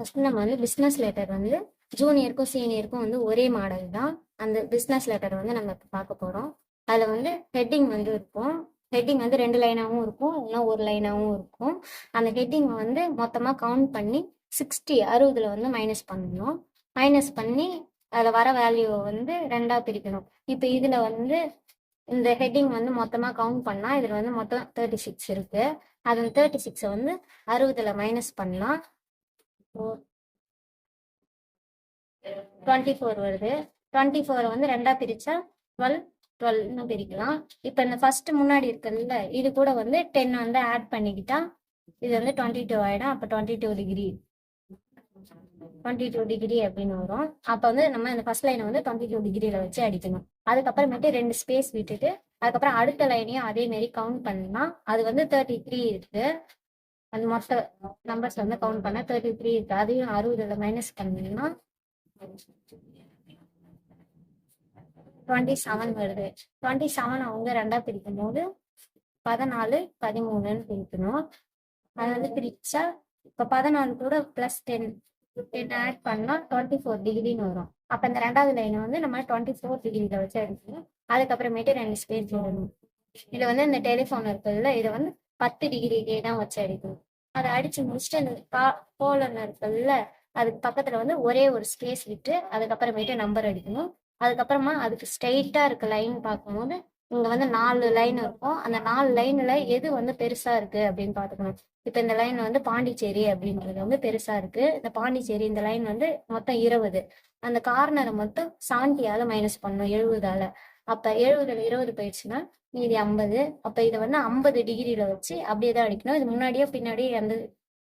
First நம்ம வந்து business letter வந்து ஜூனியருக்கும் சீனியருக்கும் வந்து ஒரே மாடல் தான். அந்த பிஸ்னஸ் லெட்டர் வந்து நம்ம இப்போ பார்க்க போகிறோம். அதில் வந்து ஹெட்டிங் வந்து இருக்கும். ஹெட்டிங் வந்து 2 லைனாகவும் இருக்கும், இல்லைன்னா ஒரு லைனாகவும் இருக்கும். அந்த ஹெட்டிங் வந்து மொத்தமாக கவுண்ட் பண்ணி 60 வந்து மைனஸ் பண்ணணும். மைனஸ் பண்ணி அதில் வர வேல்யூவை வந்து 2ஆக பிரிக்கணும். இப்போ இதில் வந்து இந்த ஹெட்டிங் வந்து மொத்தமாக கவுண்ட் பண்ணால் இதில் வந்து மொத்தம் 36 இருக்குது. அது 36 வந்து 60 மைனஸ் பண்ணலாம். 24 வருது. 24 வந்து 2ஆ பிரிச்சா 12 பிரிக்கலாம். இப்போ இந்த ஃபர்ஸ்ட் முன்னாடி இருக்குல்ல, இது கூட வந்து 10 வந்து ஆட் பண்ணிக்கிட்டா இது வந்து 22 ஆயிடும். அப்போ 22 டிகிரி அப்படின்னு வரும். அப்போ வந்து நம்ம இந்த ஃபர்ஸ்ட் லைனை வந்து 22 டிகிரியில வச்சு அடிக்கணும். அதுக்கப்புறமேட்டு 2 ஸ்பேஸ் விட்டுட்டு அதுக்கப்புறம் அடுத்த லைனையும் அதே மாதிரி கவுண்ட் பண்ணலாம். அது வந்து 33 இருக்கு. அந்த மொத்த நம்பர்ஸ் வந்து கவுண்ட் பண்ண 33 இருக்கு. அதையும் 60 மைனஸ் பண்ணீங்கன்னா 27 வருது. 27 அவங்க 2ஆ பிரிக்கும் போது 14, 13 பிரிக்கணும். அது வந்து பிரிச்சா இப்போ 14 கூட +10 ஆட் பண்ணா 24 டிகிரின்னு வரும். அப்போ இந்த 2வது லைனை வந்து நம்ம 24 டிகிரியில வச்சு அடிக்கணும். அதுக்கப்புறமேட்டு 2 ஸ்பேஸ் போடணும். இது வந்து இந்த டெலிஃபோன் இருக்குல்ல, இதை வந்து 10 டிகிரியிலே தான் வச்சு அடிக்கணும். அதை அடிச்சு முடிச்சுட்டு இந்த கோலன் இருக்குல்ல, அதுக்கு பக்கத்துல வந்து ஒரே ஒரு ஸ்பேஸ் விட்டு அதுக்கப்புறமேட்டு நம்பர் அடிக்கணும். அதுக்கப்புறமா அதுக்கு ஸ்ட்ரெயிட்டா இருக்க லைன் பார்க்கும்போது இங்க வந்து 4 லைன் இருக்கும். அந்த 4 லைன்ல எது வந்து பெருசா இருக்கு அப்படின்னு பாத்துக்கணும். இப்ப இந்த லைன் வந்து பாண்டிச்சேரி அப்படின்றது வந்து பெருசா இருக்கு. இந்த பாண்டிச்சேரி இந்த லைன் வந்து மொத்தம் 20. அந்த கார்னரை மொத்தம் 70ஆல மைனஸ் பண்ணணும், 70ஆல. அப்ப 70ல 20 போயிடுச்சுன்னா மீதி 50. அப்ப இதை வந்து 50 டிகிரியில வச்சு அப்படியே தான் அடிக்கணும். இது முன்னாடியோ பின்னாடியோ அந்த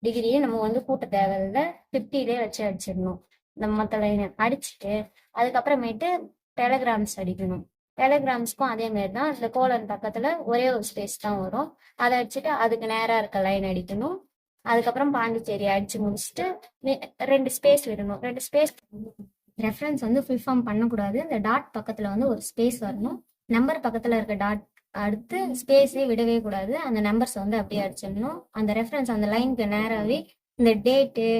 டிகிரியை நம்ம வந்து கூட்ட தேவையில்லை, 50லே வச்சு அடிச்சிடணும். நம்ம மற்ற லைனை அடிச்சுட்டு அதுக்கப்புறமேட்டு டெலகிராம்ஸ் அடிக்கணும். டெலகிராம்ஸ்க்கும் அதே மாதிரி தான். இந்த கோலன் பக்கத்துல ஒரே ஒரு ஸ்பேஸ் தான் வரும். அதை அடிச்சுட்டு அதுக்கு நேரா இருக்க லைன் அடிக்கணும். அதுக்கப்புறம் பாண்டிச்சேரி அடிச்சு முடிச்சுட்டு 2 ஸ்பேஸ் விடணும். 2 ஸ்பேஸ் ரெஃபரன்ஸ் வந்து ஃபுல் ஃபார்ம் பண்ணக்கூடாது. இந்த டாட் பக்கத்துல வந்து ஒரு ஸ்பேஸ் வரணும். நம்பர் பக்கத்துல இருக்க டாட் அடுத்து ஸ்பேஸே விடவே கூடாது. அந்த நம்பர்ஸ் வந்து அப்படியே அடிச்சிடணும். அந்த ரெஃபரன்ஸ் அந்த லைனுக்கு நேராகவே இந்த டேட்டு,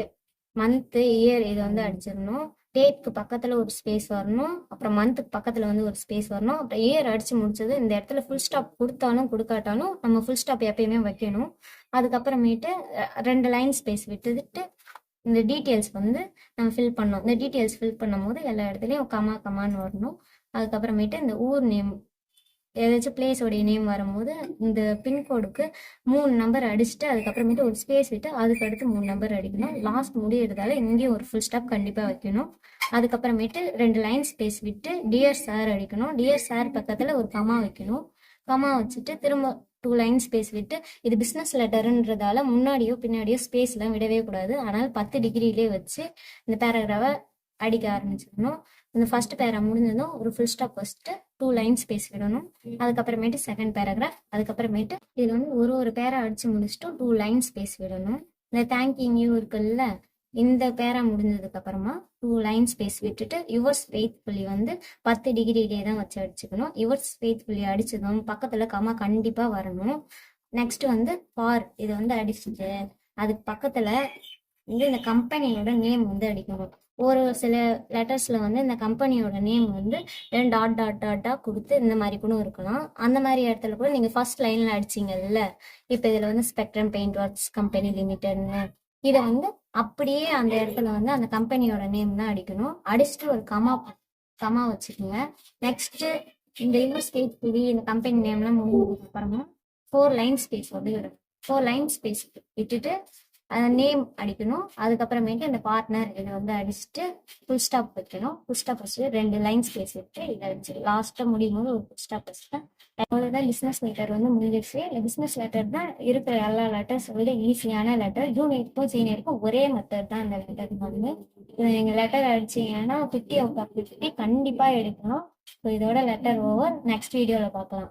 மந்த்து, இயர் இது வந்து அடிச்சிடணும். டேட்க்கு பக்கத்துல ஒரு ஸ்பேஸ் வரணும். அப்புறம் மந்த்துக்கு பக்கத்துல வந்து ஒரு ஸ்பேஸ் வரணும். அப்புறம் இயர் அடிச்சு முடிச்சது இந்த இடத்துல ஃபுல் ஸ்டாப் கொடுத்தாலும் கொடுக்காட்டாலும் நம்ம ஃபுல் ஸ்டாப் எப்பயுமே வைக்கணும். அதுக்கப்புறமேட்டு 2 லைன் ஸ்பேஸ் விட்டுட்டு இந்த டீட்டெயில்ஸ் வந்து நம்ம ஃபில் பண்ணோம். இந்த டீட்டெயில்ஸ் ஃபில் பண்ணும் போது எல்லா இடத்துலையும் கமான்னு வரணும். அதுக்கப்புறமேட்டு இந்த ஊர் நேம், ஏதாச்சும் பிளேஸோடைய நேம் வரும்போது இந்த பின்கோடுக்கு 3 நம்பர் அடிச்சுட்டு அதுக்கப்புறமேட்டு ஒரு ஸ்பேஸ் விட்டு அதுக்கு அடுத்து 3 நம்பர் அடிக்கணும். லாஸ்ட் முடியறதால இங்கேயும் ஒரு ஃபுல் ஸ்டாப் கண்டிப்பாக வைக்கணும். அதுக்கப்புறமேட்டு 2 லைன் ஸ்பேஸ் விட்டு டியர் சார் அடிக்கணும். டியர் சார் பக்கத்தில் ஒரு கமா வைக்கணும். கமா வச்சுட்டு திரும்ப 2 லைன் ஸ்பேஸ் விட்டு, இது பிஸ்னஸ் லெட்டருன்றதால முன்னாடியோ பின்னாடியோ ஸ்பேஸ்லாம் விடவே கூடாது. ஆனால் 10 டிகிரியிலே வச்சு இந்த பேராகிராஃபை அடிக்க ஆரம்பிச்சிடணும். இந்த ஃபர்ஸ்ட் பேரா முடிஞ்சதும் ஒரு ஃபுல் ஸ்டாப் வச்சுட்டு 2 லைன் ஸ்பேஸ் விடணும். அதுக்கப்புறமேட்டு செகண்ட் பேராகிராஃப். அதுக்கப்புறமேட்டு இதில் வந்து ஒரு பேரா அடிச்சு முடிச்சுட்டு 2 லைன் ஸ்பேஸ் விடணும். இந்த தேங்க்யூ யூ இருக்குல்ல, இந்த பேரா முடிஞ்சதுக்கு அப்புறமா 2 லைன் ஸ்பேஸ் விட்டுட்டு யுவர்ஸ் ஃபெய்த்ஃபுல்லி வந்து 10 டிகிரியிலே தான் வச்சு அடிச்சுக்கணும். யுவர்ஸ் ஃபெய்த்ஃபுல்லி அடிச்சதும் பக்கத்துல கமா கண்டிப்பா வரணும். நெக்ஸ்ட் வந்து ஃபார் இது வந்து அடிச்சுட்டு அதுக்கு பக்கத்துல வந்து இந்த கம்பெனியோட நேம் வந்து அடிக்கணும். ஒரு சில லெட்டர்ஸ்ல வந்து இந்த கம்பெனியோட நேம் வந்து டாட்டா கொடுத்து இந்த மாதிரி கூட இருக்கலாம். அந்த மாதிரி இடத்துல கூட நீங்க ஃபர்ஸ்ட் லைன்ல அடிச்சிங்கல்ல, இப்ப இதுல வந்து ஸ்பெக்ட்ரம் பெயிண்ட் ஒர்க்ஸ் கம்பெனி லிமிடெட்னு, இதை வந்து அப்படியே அந்த இடத்துல வந்து அந்த கம்பெனியோட நேம் தான் அடிக்கணும். அடிச்சுட்டு ஒரு கமா வச்சுக்கோங்க. நெக்ஸ்ட் இந்த யூனிவர்சிட்டி புள்ளி இந்த கம்பெனி நேம்லாம் முடிஞ்சதுக்கு அப்புறமா 4 லைன் ஸ்பேஸ் வந்து விடணும். 4 லைன் ஸ்பேஸ் விட்டுட்டு நேம் அடிக்கணும். அதுக்கப்புறமேட்டு இந்த பார்ட்னர் இதை வந்து அடிச்சுட்டு ஃபுல் ஸ்டாப் வைக்கணும். ஃபுல் ஸ்டாப் வச்சுட்டு 2 லைன் ஸ்பேஸ் விட்டு இதை அடிச்சு லாஸ்ட்டாக முடியும் போது ஒரு ஃபுல் ஸ்டாப் வச்சுட்டேன். அவ்வளோதான், பிஸ்னஸ் லெட்டர் வந்து முடிஞ்சிருச்சு. இந்த பிஸ்னஸ் லெட்டர் தான் இருக்கிற எல்லா லெட்டர்ஸ் விட ஈஸியான லெட்டர். ஜூனியருக்கும் சீனியருக்கும் ஒரே மெத்தட் தான் இந்த லெட்டர் வந்து. நீங்கள் லெட்டர் அடிச்சிங்கன்னா 50 அவுட் ஆஃப் 50 கண்டிப்பாக எடுக்கணும். ஸோ இதோட லெட்டர் ஓவர். நெக்ஸ்ட் வீடியோவில் பார்க்கலாம்.